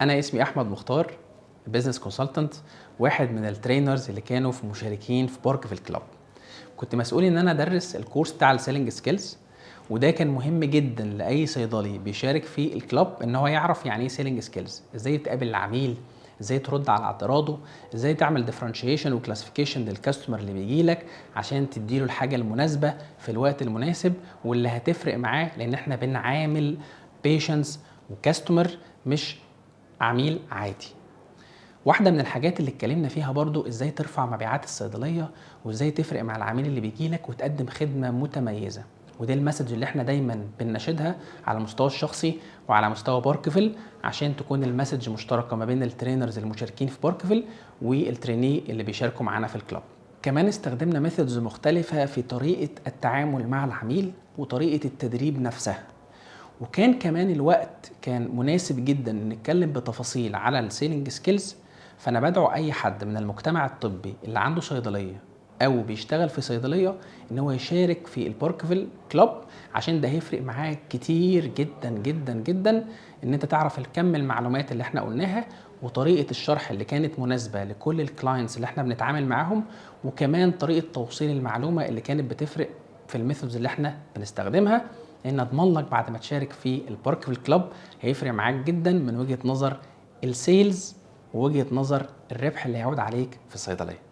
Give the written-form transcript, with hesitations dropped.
انا اسمي احمد مختار، بزنس كونسلتنت، واحد من الترينرز اللي كانوا مشاركين في باركفيل كلاب. كنت مسؤول ان انا ادرس الكورس بتاع السيلينج سكيلز، وده كان مهم جدا لاي صيدلي بيشارك في الكلاب ان هو يعرف يعني ايه سيلينج سكيلز، ازاي تقابل العميل، ازاي ترد على اعتراضه، ازاي تعمل ديفرنشيشن وكلاسيفيكيشن للكاستمر اللي بيجي لك عشان تديله الحاجه المناسبه في الوقت المناسب واللي هتفرق معاه، لان احنا بنعامل بيشنس وكاستمر مش عميل عادي. واحدة من الحاجات اللي اتكلمنا فيها برضو ازاي ترفع مبيعات الصيدلية، وازاي تفرق مع العميل اللي بيجيلك وتقدم خدمة متميزة. وده المسج اللي احنا دايما بنناشدها على المستوى الشخصي وعلى مستوى باركفيل، عشان تكون المسج مشتركة ما بين الترينرز المشاركين في باركفيل والتريني اللي بيشاركوا معانا في الكلاب. كمان استخدمنا ميثودز مختلفة في طريقة التعامل مع العميل وطريقة التدريب نفسها. وكان كمان الوقت كان مناسب جدا نتكلم بتفاصيل على السيلينج سكيلز. فانا بدعو اي حد من المجتمع الطبي اللي عنده صيدليه او بيشتغل في صيدليه ان هو يشارك في الباركفيل كلاب، عشان ده هيفرق معاه كتير جدا جدا جدا ان انت تعرف الكم المعلومات اللي احنا قلناها وطريقه الشرح اللي كانت مناسبه لكل الكلاينتس اللي احنا بنتعامل معاهم، وكمان طريقه توصيل المعلومه اللي كانت بتفرق في الميثودز اللي احنا بنستخدمها. لان اضمن لك بعد ما تشارك في الباركفيل كلاب هيفرق معاك جدا من وجهه نظر السيلز ووجهه نظر الربح اللي هيعود عليك في الصيدليه.